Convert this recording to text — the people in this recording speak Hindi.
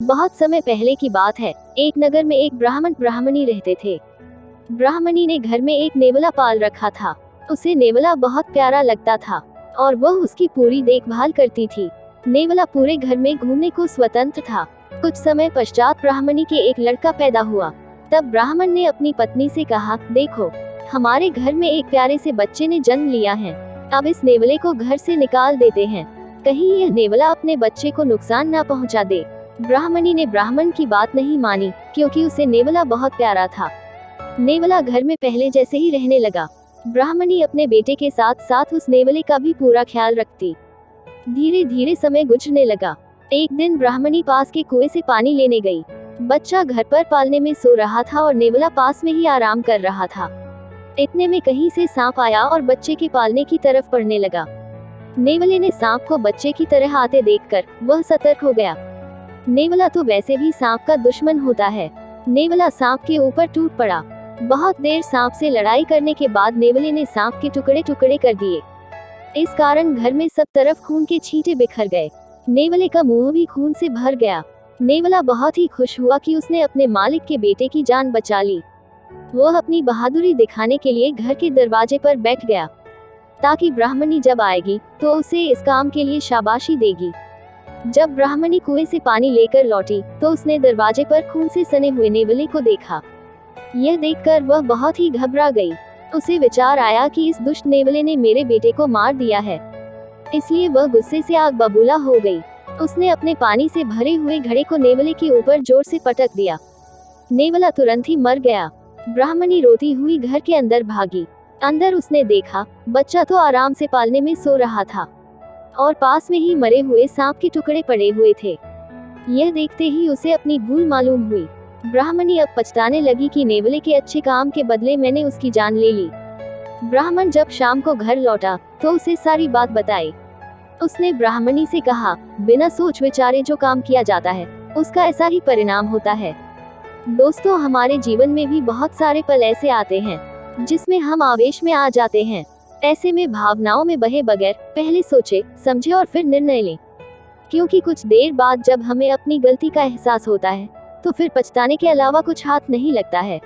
बहुत समय पहले की बात है। एक नगर में एक ब्राह्मण ब्राह्मणी रहते थे। ब्राह्मणी ने घर में एक नेवला पाल रखा था। उसे नेवला बहुत प्यारा लगता था और वह उसकी पूरी देखभाल करती थी। नेवला पूरे घर में घूमने को स्वतंत्र था। कुछ समय पश्चात ब्राह्मणी के एक लड़का पैदा हुआ। तब ब्राह्मण ने अपनी पत्नी से कहा, देखो, हमारे घर में एक प्यारे से बच्चे ने जन्म लिया है। अब इस नेवले को घर से निकाल देते हैं, कहीं यह नेवला अपने बच्चे को नुकसान न पहुंचा दे। ब्राह्मणी ने ब्राह्मण की बात नहीं मानी, क्योंकि उसे नेवला बहुत प्यारा था। नेवला घर में पहले जैसे ही रहने लगा। ब्राह्मणी अपने बेटे के साथ साथ उस नेवले का भी पूरा ख्याल रखती। धीरे धीरे समय गुजरने लगा। एक दिन ब्राह्मणी पास के कुएं से पानी लेने गई। बच्चा घर पर पालने में सो रहा था और नेवला पास में ही आराम कर रहा था। इतने में कहीं से सांप आया और बच्चे के पालने की तरफ बढ़ने लगा। नेवले ने सांप को बच्चे की तरह आते देखकर वह सतर्क हो गया। नेवला तो वैसे भी सांप का दुश्मन होता है। नेवला सांप के ऊपर टूट पड़ा। बहुत देर सांप से लड़ाई करने के बाद नेवले ने सांप के टुकड़े टुकड़े कर दिए। इस कारण घर में सब तरफ खून के छींटे बिखर गए। नेवले का मुंह भी खून से भर गया। नेवला बहुत ही खुश हुआ कि उसने अपने मालिक के बेटे की जान बचा ली। वह अपनी बहादुरी दिखाने के लिए घर के दरवाजे पर बैठ गया, ताकि ब्राह्मणी जब आएगी तो उसे इस काम के लिए शाबाशी देगी। जब ब्राह्मणी कुएं से पानी लेकर लौटी तो उसने दरवाजे पर खून से सने हुए नेवले को देखा। यह देखकर वह बहुत ही घबरा गई। उसे विचार आया कि इस दुष्ट नेवले ने मेरे बेटे को मार दिया है, इसलिए वह गुस्से से आग बबूला हो गई। उसने अपने पानी से भरे हुए घड़े को नेवले के ऊपर जोर से पटक दिया। नेवला तुरंत ही मर गया। ब्राह्मणी रोती हुई घर के अंदर भागी। अंदर उसने देखा, बच्चा तो आराम से पालने में सो रहा था और पास में ही मरे हुए सांप के टुकड़े पड़े हुए थे। यह देखते ही उसे अपनी भूल मालूम हुई। ब्राह्मणी अब पछताने लगी कि नेवले के अच्छे काम के बदले मैंने उसकी जान ले ली। ब्राह्मण जब शाम को घर लौटा तो उसे सारी बात बताई। उसने ब्राह्मणी से कहा, बिना सोच विचारे जो काम किया जाता है उसका ऐसा ही परिणाम होता है। दोस्तों, हमारे जीवन में भी बहुत सारे पल ऐसे आते हैं जिसमें हम आवेश में आ जाते हैं। ऐसे में भावनाओं में बहे बगैर पहले सोचे समझे और फिर निर्णय लें, क्योंकि कुछ देर बाद जब हमें अपनी गलती का एहसास होता है तो फिर पछताने के अलावा कुछ हाथ नहीं लगता है।